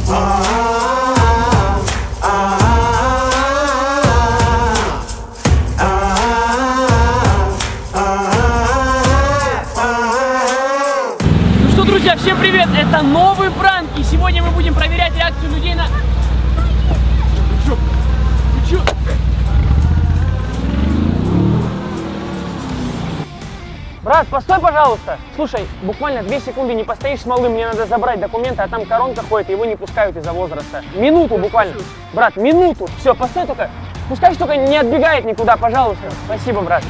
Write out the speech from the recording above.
Ну что, друзья, всем привет! Это новый пранк, и сегодня мы будем проверять реакцию людей на... Ты чё? Брат, постой, пожалуйста. Слушай, буквально 2 секунды не постоишь с малым, мне надо забрать документы, а там коронка ходит, его не пускают из-за возраста. Минуту буквально. Брат, минуту. Все, постой только. Пускай только не отбегает никуда, пожалуйста. Спасибо, брат.